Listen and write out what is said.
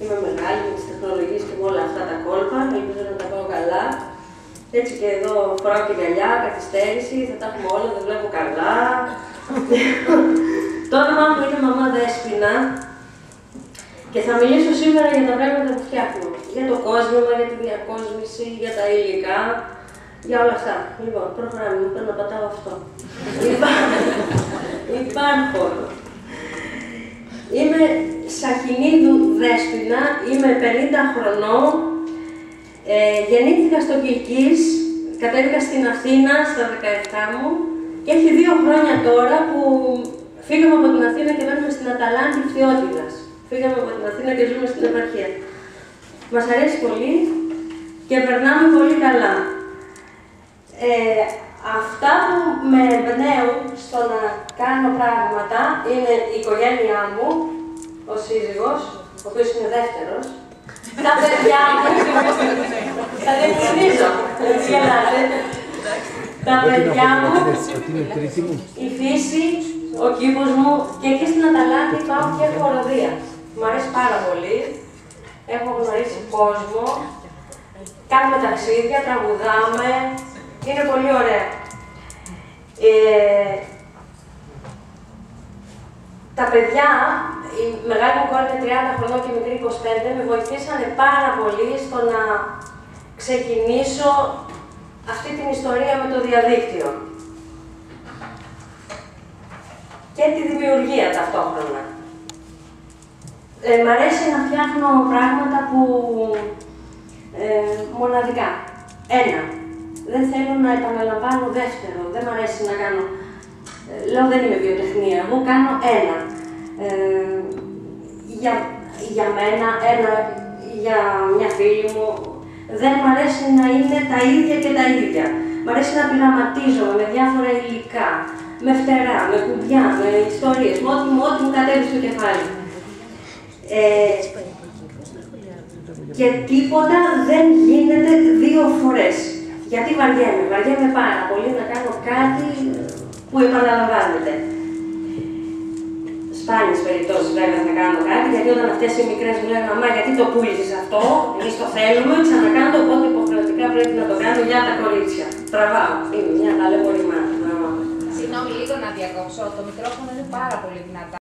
Είμαι μεγάλη με τις τεχνολογίες και με όλα αυτά τα κόλπα, ελπίζω να τα πάω καλά. Έτσι και εδώ φοράω και γυαλιά, καθυστέρηση, θα τα έχουμε όλα, δεν βλέπω καλά. Το όνομά μου είναι Μαμά Δέσποινα και θα μιλήσω σήμερα για τα πράγματα που φτιάχνω. Για το κόσμημα, για τη διακόσμηση, για τα υλικά, για όλα αυτά. Λοιπόν, προχωράμε, μου πρέπει να πατάω αυτό. Υπάρχω. Είμαι Σαχινίδου Δέσποινα, είμαι 50 χρονών. Γεννήθηκα στο Κιλκής, κατέβηκα στην Αθήνα στα 17 μου και έχει 2 χρόνια τώρα που φύγαμε από την Αθήνα και μένουμε στην Αταλάντη Φθιώτιδας. Φύγαμε από την Αθήνα και ζούμε στην επαρχία. Μας αρέσει πολύ και περνάμε πολύ καλά. Αυτά που με εμπνέουν στο να κάνω πράγματα είναι η οικογένειά μου, ο σύζυγος, ο οποίος είναι δεύτερος, τα παιδιά μου, θα δεν θυμίζω, γελάτε, τα παιδιά μου, η φύση, ο κήπος μου και εκεί στην Αταλάντη πάω και χοροδία. Μου αρέσει πάρα πολύ, έχω γνωρίσει κόσμο, κάνουμε ταξίδια, τραγουδάμε, είναι πολύ ωραία. Τα παιδιά, η μεγάλη μου κόρη είναι 30 χρονών και η μικρή 25, με βοηθήσανε πάρα πολύ στο να ξεκινήσω αυτή την ιστορία με το διαδίκτυο. Και τη δημιουργία ταυτόχρονα. Μ' αρέσει να φτιάχνω πράγματα που μοναδικά. Ένα. Δεν θέλω να επαναλαμβάνω δεύτερο. Δεν μ' αρέσει να κάνω. Λέω δεν είμαι βιοτεχνία. Εγώ κάνω ένα. Για μένα, ένα για μια φίλη μου. Δεν μ' αρέσει να είναι τα ίδια και τα ίδια. Μ' αρέσει να πειραματίζομαι με διάφορα υλικά. Με φτερά, με κουμπιά, με ιστορίες, με ό,τι μου κατέβει στο κεφάλι. Και τίποτα δεν γίνεται 2 φορές. Γιατί βαριέμαι πάρα πολύ να κάνω κάτι που επαναλαμβάνεται. Σπάνιες περιπτώσεις βέβαια θα κάνω κάτι, γιατί όταν αυτές οι μικρές μου λένε «Μαμά, γιατί το πούλησες αυτό, εμείς το θέλουμε, ξανακάνω, οπότε υποχρεωτικά πρέπει να το κάνω για τα κορίτσια». Τραβάω, είναι μια ταλαιπωρημάτη. Συγγνώμη, λίγο να διακόψω, το μικρόφωνο είναι πάρα πολύ δυνατά.